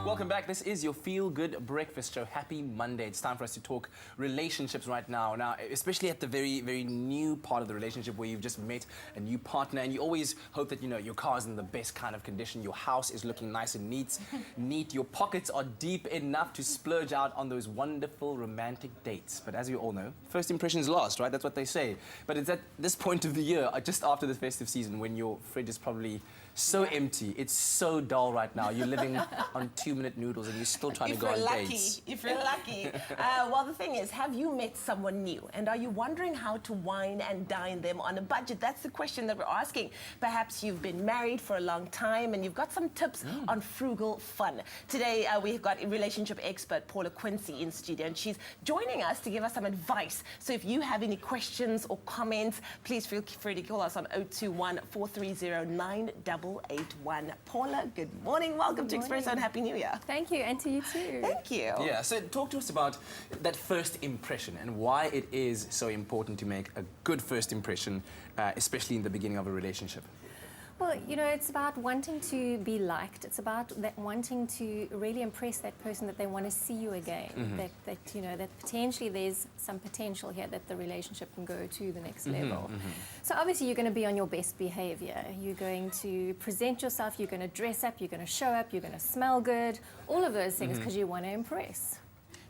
Welcome back. This is your feel-good breakfast show. Happy Monday. It's time for us to talk relationships right now. Now, especially at the very, very new part of the relationship where you've just met a new partner and you always hope that, you know, your car's in the best kind of condition, your house is looking nice and neat, your pockets are deep enough to splurge out on those wonderful romantic dates. But as we all know, first impressions last, right? That's what they say. But it's at this point of the year, just after the festive season, when your fridge is probably so empty, it's so dull right now. You're living on 2-minute noodles and you're still trying to go on dates. If you're lucky. Well, the thing is, have you met someone new? And are you wondering how to wine and dine them on a budget? That's the question that we're asking. Perhaps you've been married for a long time and you've got some tips on frugal fun. Today, we've got a relationship expert, Paula Quinsee, in studio, and she's joining us to give us some advice. So if you have any questions or comments, please feel free to call us on 021 430 9881. Paula, good morning. Welcome to Expresso and Happy New Year. Thank you, and to you too. Thank you. Yeah, so talk to us about that first impression and why it is so important to make a good first impression, especially in the beginning of a relationship. Well, you know, it's about wanting to be liked. It's about wanting to really impress that person that they want to see you again. That you know, that potentially there's some potential here that the relationship can go to the next level. So obviously you're going to be on your best behavior. You're going to present yourself, you're going to dress up, you're going to show up, you're going to smell good, all of those things because you want to impress.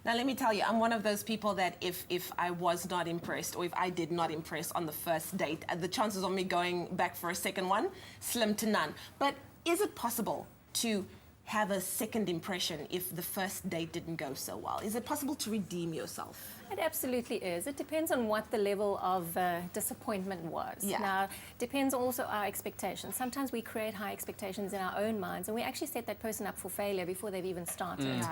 Now, let me tell you, I'm one of those people that if I was not impressed or if I did not impress on the first date, the chances of me going back for a second one, slim to none. But is it possible to have a second impression if the first date didn't go so well? Is it possible to redeem yourself? It absolutely is. It depends on what the level of disappointment was. Yeah. Now, depends also our expectations. Sometimes we create high expectations in our own minds and we actually set that person up for failure before they've even started.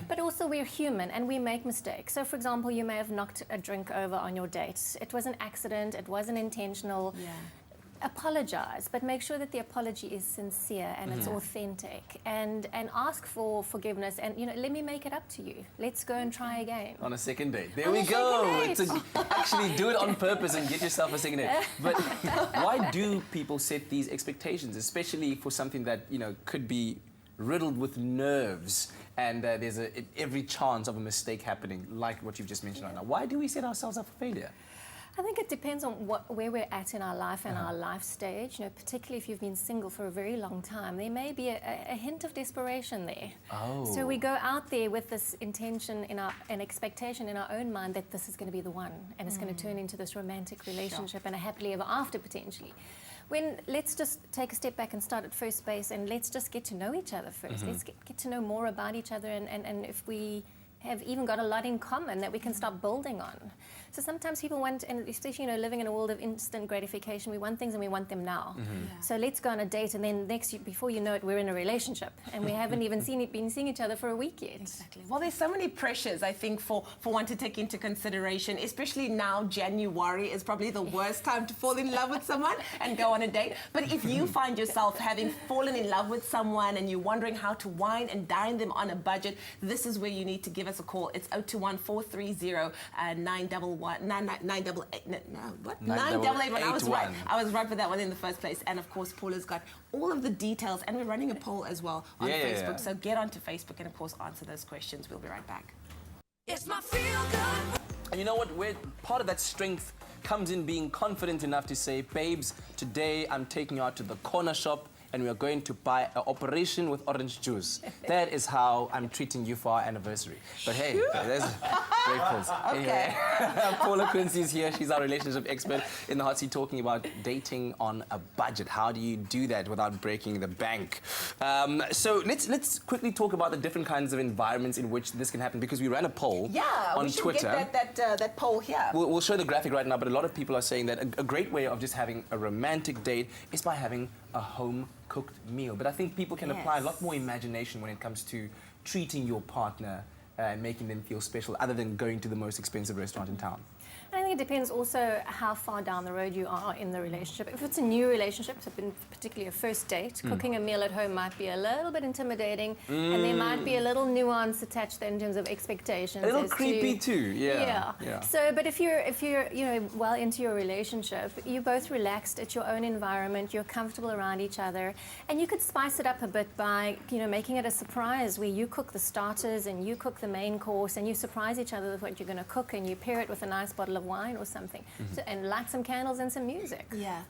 But also we're human and we make mistakes. So for example, you may have knocked a drink over on your date. It was an accident, it wasn't intentional. Apologize, but make sure that the apology is sincere and it's authentic, and ask for forgiveness, and you know, let me make it up to you. Let's go and try again. On a second date. There we go. Actually do it on purpose and get yourself a second date. But why do people set these expectations, especially for something that, you know, could be riddled with nerves and there's every chance of a mistake happening, like what you've just mentioned right now? Why do we set ourselves up for failure? I think it depends on where we're at in our life and our life stage. You know, particularly if you've been single for a very long time, there may be a hint of desperation there. So we go out there with this intention an expectation in our own mind that this is going to be the one, and it's going to turn into this romantic relationship and a happily ever after potentially. When let's just take a step back and start at first base, and let's just get to know each other first. Let's get to know more about each other, and if we have even got a lot in common that we can start building on. So sometimes people want, and especially, you know, living in a world of instant gratification, we want things and we want them now. So let's go on a date, and then before you know it, we're in a relationship and we haven't even been seeing each other for a week yet. Exactly. Well, there's so many pressures, I think, for one to take into consideration, especially now. January is probably the worst time to fall in love with someone and go on a date. But if you find yourself having fallen in love with someone and you're wondering how to wine and dine them on a budget, this is where you need to give us a call. It's 021 430 988. I was right. I was right for that one in the first place. And of course, Paula's got all of the details, and we're running a poll as well on Facebook. So get onto Facebook and of course answer those questions. We'll be right back. It's my feel good. And you know what? Part of that strength comes in being confident enough to say, babes, today I'm taking you out to the corner shop and we are going to buy an operation with orange juice. That is how I'm treating you for our anniversary. But hey, there's breakfast. Anyway, Paula Quinsee is here. She's our relationship expert in the hot seat, talking about dating on a budget. How do you do that without breaking the bank? So let's quickly talk about the different kinds of environments in which this can happen, because we ran a poll on Twitter. Get that poll here. We'll show the graphic right now, but a lot of people are saying that a great way of just having a romantic date is by having a home-cooked meal. But I think people can apply a lot more imagination when it comes to treating your partner and making them feel special, other than going to the most expensive restaurant in town. And I think it depends also how far down the road you are in the relationship. If it's a new relationship, so particularly a first date, cooking a meal at home might be a little bit intimidating, and there might be a little nuance attached there in terms of expectations. A little creepy too, yeah. So, but if you're well into your relationship, you're both relaxed at your own environment, you're comfortable around each other, and you could spice it up a bit by making it a surprise where you cook the starters and you cook the main course, and you surprise each other with what you're going to cook, and you pair it with a nice bottle of wine or something, and light some candles and some music. Yeah.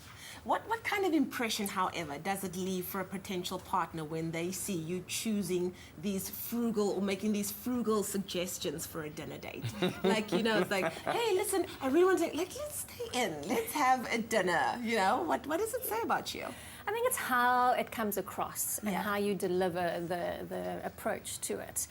What kind of impression, however, does it leave for a potential partner when they see you choosing these frugal or making these frugal suggestions for a dinner date? Like, it's like, hey, listen, I really want to, let's stay in, let's have a dinner. What does it say about you? I think it's how it comes across and how you deliver the approach to it.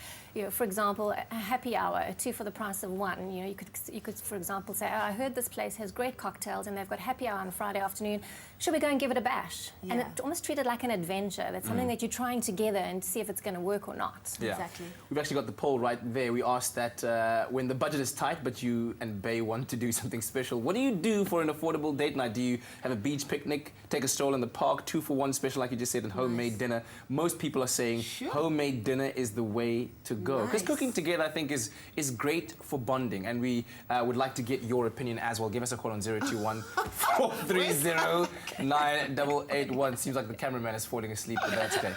For example, a happy hour, 2 for the price of 1. You could, for example, say, oh, I heard this place has great cocktails and they've got happy hour on Friday afternoon. Should we go and give it a bash? Yeah. And it almost treated like an adventure. That's something that you're trying together and see if it's going to work or not. Yeah. Exactly. We've actually got the poll right there. We asked that when the budget is tight, but you and Bay want to do something special, what do you do for an affordable date night? Do you have a beach picnic, take a stroll in the park, 2 for 1 special, like you just said, and homemade dinner? Most people are saying homemade dinner is the way to go. Because cooking together, I think, is great for bonding. And we would like to get your opinion as well. Give us a call on 021 430 9881. Seems like the cameraman is falling asleep, but that's okay.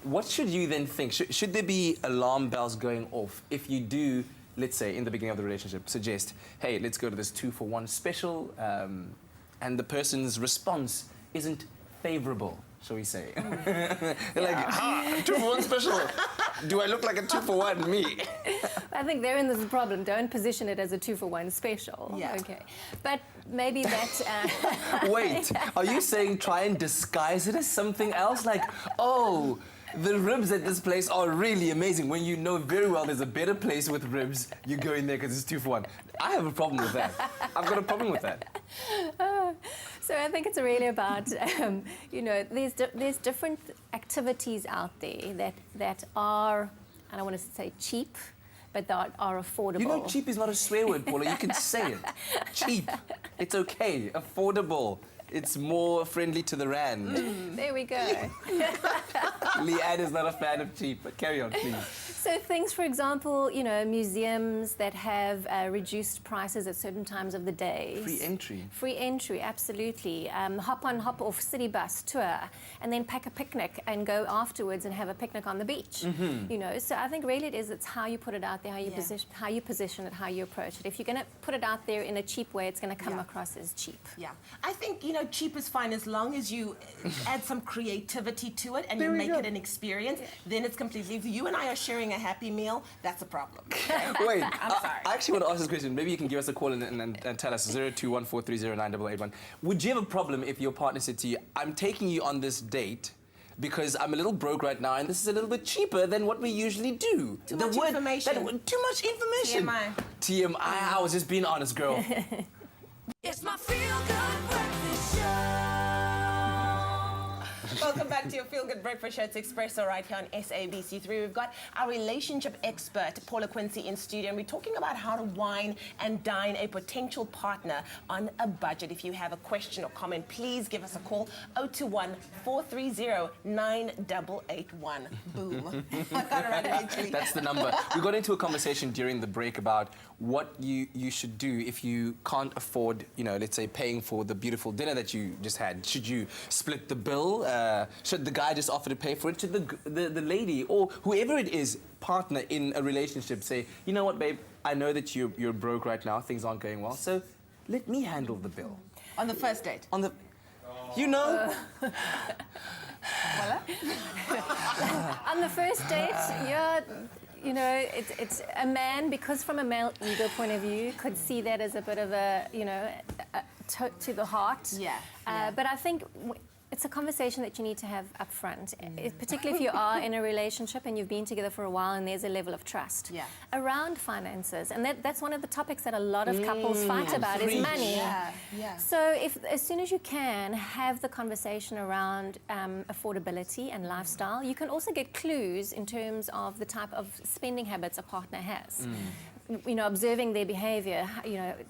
What should you then think? Should there be alarm bells going off if you do, let's say, in the beginning of the relationship, suggest, hey, let's go to this 2 for 1 special, and the person's response isn't favorable, shall we say? They're like, 2 for 1 special. Do I look like a 2 for 1? Me. I think therein there's a problem. Don't position it as a 2 for 1 special. Yeah. Okay. But maybe that... Wait, are you saying try and disguise it as something else? Like, oh, the ribs at this place are really amazing. When you know very well there's a better place with ribs, you go in there because it's 2 for 1. I have a problem with that. I've got a problem with that. So I think it's really about, there's different activities out there that are, I don't want to say cheap, but that are affordable. Cheap is not a swear word, Paula. You can say it. Cheap. It's okay. Affordable. It's more friendly to the rand. There we go. Leanne is not a fan of cheap, but carry on, please. So things, for example, museums that have reduced prices at certain times of the day. Free entry. Free entry, absolutely. Hop on, hop off city bus tour, and then pack a picnic and go afterwards and have a picnic on the beach. So I think really it's how you put it out there, how you position it, how you approach it. If you're going to put it out there in a cheap way, it's going to come across as cheap. Yeah, I think cheap is fine as long as you add some creativity to it and you make it an experience. Then it's completely. If you and I are sharing a happy meal, that's a problem. Wait, I'm sorry. I actually want to ask this question. Maybe you can give us a call and tell us 021 430 9881. Would you have a problem if your partner said to you, I'm taking you on this date because I'm a little broke right now and this is a little bit cheaper than what we usually do? Too much information. Too much information. TMI. TMI. I was just being honest, girl. It's my feel-good breakfast show. Welcome back to your Feel Good Breakfast Show. It's Expresso right here on SABC3. We've got our relationship expert, Paula Quinsee, in studio, and we're talking about how to wine and dine a potential partner on a budget. If you have a question or comment, please give us a call, 021 430 9881. Boom. I got it right eventually. That's the number. We got into a conversation during the break about what you should do if you can't afford, let's say, paying for the beautiful dinner that you just had. Should you split the bill? Should the guy just offer to pay for it? Should the lady or whoever it is, partner in a relationship, say, you know what, babe, I know that you're broke right now, things aren't going well, so let me handle the bill. On the first date? On the... On the first date, it's a man, because from a male ego point of view, could see that as a bit of a to the heart. Yeah. But I think it's a conversation that you need to have up front, particularly if you are in a relationship and you've been together for a while and there's a level of trust around finances. And that's one of the topics that a lot of couples fight about is money. Yeah. So as soon as you can have the conversation around affordability and lifestyle, you can also get clues in terms of the type of spending habits a partner has. observing their behavior.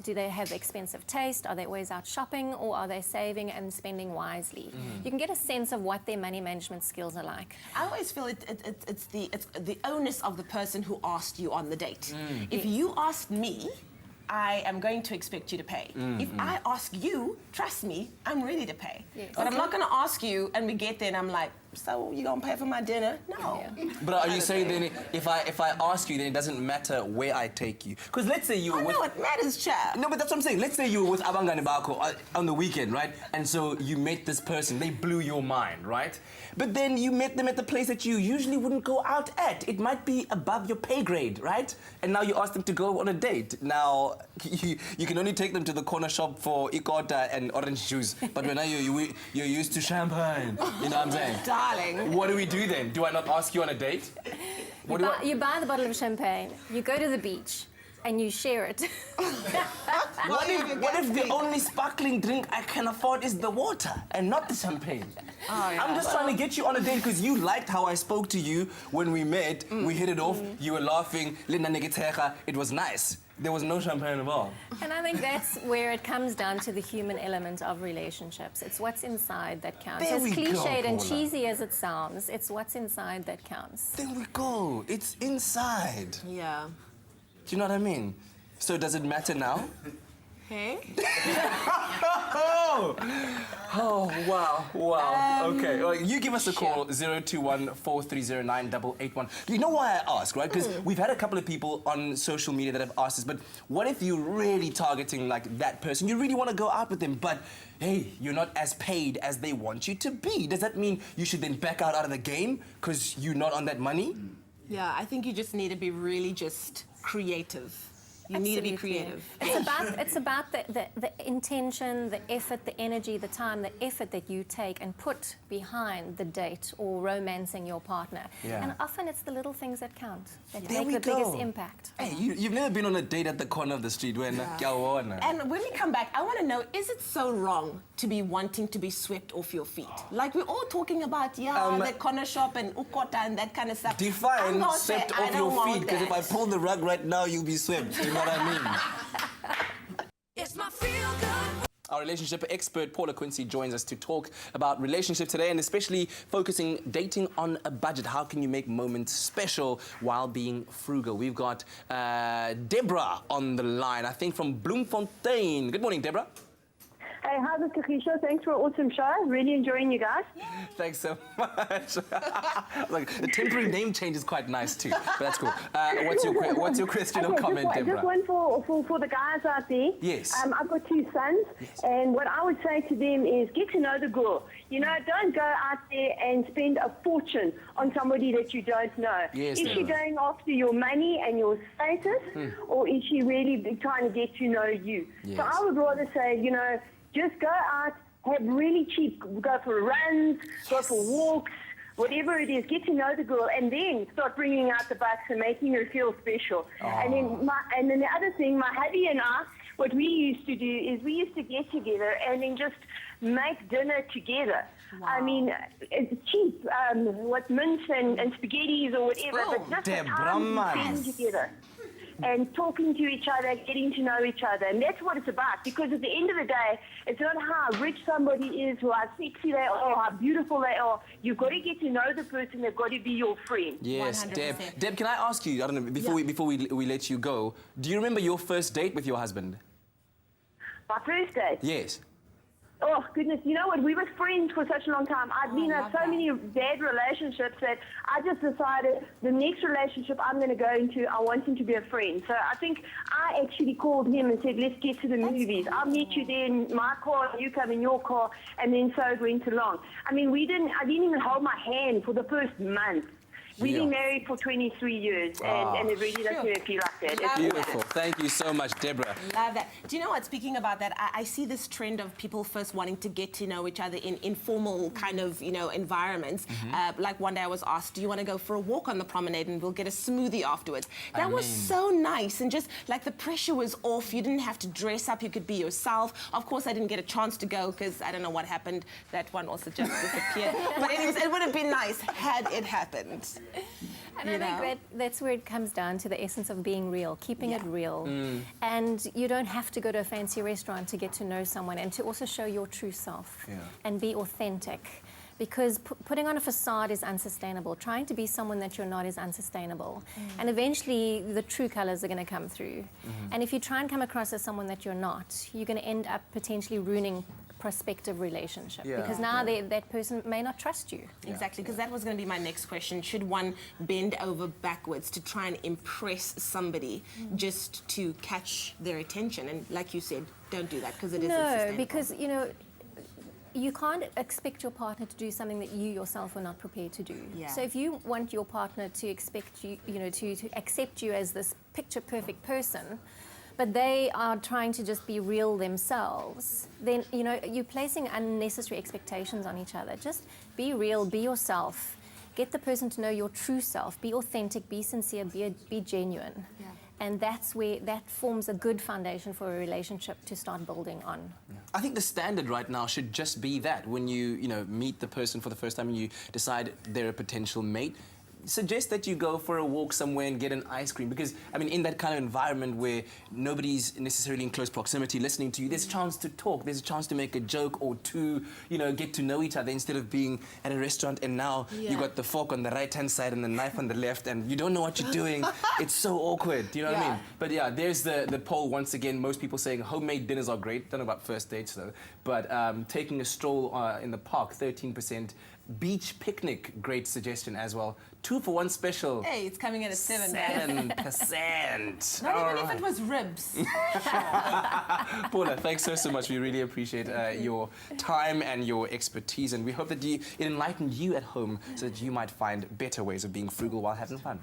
Do they have expensive taste? Are they always out shopping, or are they saving and spending wisely? You can get a sense of what their money management skills are like. I always feel it's the onus of the person who asked you on the date. If you asked me, I am going to expect you to pay. If I ask you, trust me, I'm ready to pay. Yes. But I'm not going to ask you and we get there and I'm like, so you going to pay for my dinner? No. But are you saying then if I ask you, then it doesn't matter where I take you? Because let's say you were with... No, it matters, chap. No, but that's what I'm saying. Let's say you were with Abangani Bako on the weekend, right? And so you met this person. They blew your mind, right? But then you met them at the place that you usually wouldn't go out at. It might be above your pay grade, right? And now you ask them to go on a date. Now, you can only take them to the corner shop for ikota and orange juice. But when you're used to champagne. You know what I'm saying? Darling. What do we do then? Do I not ask you on a date? You buy the bottle of champagne, you go to the beach, and you share it. What if the only sparkling drink I can afford is the water and not the champagne? Oh, yeah. I'm just trying to get you on a date because you liked how I spoke to you when we met. We hit it off. You were laughing. It was nice. There was no champagne involved. And I think that's where it comes down to the human element of relationships. It's what's inside that counts. There As we go, cliched and Paula. cheesy as it sounds, it's what's inside that counts. There we go. It's inside. Yeah. Do you know what I mean? So does it matter now? Hey? Oh, wow. Okay, well, you give us a call, 021-4309-881. You know why I ask, right? Because we've had a couple of people on social media that have asked us, but what if you're really targeting like that person? You really want to go out with them, but hey, you're not as paid as they want you to be. Does that mean you should then back out of the game because you're not on that money? Yeah, I think you just need to be really just creative. You need to be creative. It's about the intention, the effort, the energy, the time, the effort that you take and put behind the date or romancing your partner. Yeah. And often it's the little things that count, that There make we the biggest go. impact. Hey, you've never been on a date at the corner of the street when... And when we come back, I want to know, is it so wrong to be wanting to be swept off your feet? Like we're all talking about, the corner shop and ukota and that kind of stuff. Define swept off your feet, because if I pull the rug right now, you'll be swept. Do you know what I mean? It's my feel good. Our relationship expert, Paula Quinsee, joins us to talk about relationships today and especially focusing dating on a budget. How can you make moments special while being frugal? We've got Deborah on the line, I think from Bloemfontein. Good morning, Deborah. Hey, hi, Mr. Keisha. Thanks for an awesome show. Really enjoying you guys. Thanks so much. Like, the temporary name change is quite nice too, but that's cool. What's your question or comment, Deborah? Just one for the guys out there. Yes. I've got two sons, and what I would say to them is get to know the girl. You know, don't go out there and spend a fortune on somebody that you don't know. Yes, is she Deborah. going after your money and your status, or is she really trying to get to know you? Yes. So I would rather say, you know, just go out, have really cheap, go for runs, go for walks, whatever it is, get to know the girl, and then start bringing out the bucks and making her feel special. And then the other thing, my hubby and I, what we used to do is we used to get together and then just make dinner together. Wow. I mean, it's cheap, what mince and spaghettis or whatever, but just the time we spend together. And talking to each other, getting to know each other. And that's what it's about. Because at the end of the day, it's not how rich somebody is, or how sexy they are, or how beautiful they are. You've got to get to know the person. They've got to be your friend. Yes, 100%. Deb. Deb, can I ask you, I don't know, before we let you go, do you remember your first date with your husband? My first date. Yes. Oh, goodness. You know what? We were friends for such a long time. I've been in so many bad relationships that I just decided the next relationship I'm going to go into, I want him to be a friend. So I think I actually called him and said, let's get to the movies. I'll meet you there in my car, you come in your car, and then so it went along. I mean, I didn't even hold my hand for the first month. We've been married for 23 years, and it really does make me feel like that. It's Beautiful. Thank you so much, Deborah. Love that. Do you know what? Speaking about that, I see this trend of people first wanting to get to know each other in informal kind of, environments. Like one day I was asked, do you want to go for a walk on the promenade and we'll get a smoothie afterwards? That was so nice, and just like the pressure was off. You didn't have to dress up. You could be yourself. Of course, I didn't get a chance to go because I don't know what happened. That one also just disappeared. But anyways, it would have been nice had it happened. And I think that's where it comes down to the essence of being real, keeping it real. And you don't have to go to a fancy restaurant to get to know someone and to also show your true self and be authentic. Because putting on a facade is unsustainable. Trying to be someone that you're not is unsustainable. And eventually, the true colors are going to come through. And if you try and come across as someone that you're not, you're going to end up potentially ruining prospective relationship because now that person may not trust you. Exactly, because that was going to be my next question. Should one bend over backwards to try and impress somebody just to catch their attention? And like you said, don't do that because it isn't sustainable. No, because, you can't expect your partner to do something that you yourself are not prepared to do. So if you want your partner to expect you, to accept you as this picture perfect person, but they are trying to just be real themselves, then you're placing unnecessary expectations on each other. Just be real, be yourself. Get the person to know your true self. Be authentic, be sincere, be genuine. And that forms a good foundation for a relationship to start building on. I think the standard right now should just be that when you meet the person for the first time and you decide they're a potential mate, suggest that you go for a walk somewhere and get an ice cream, because I mean in that kind of environment where nobody's necessarily in close proximity listening to you, there's a chance to talk, there's a chance to make a joke or two, get to know each other instead of being at a restaurant and now you got the fork on the right hand side and the knife on the left and you don't know what you're doing. It's so awkward, do you know what I mean? But there's the poll once again, most people saying homemade dinners are great. Don't know about first dates though, but taking a stroll in the park, 13%. Beach picnic, great suggestion as well. 2 for 1 special. Hey, it's coming in at 7%. 7%. Not even if it was ribs. Paula, thanks so much. We really appreciate your time and your expertise, and we hope that it enlightened you at home so that you might find better ways of being frugal while having fun.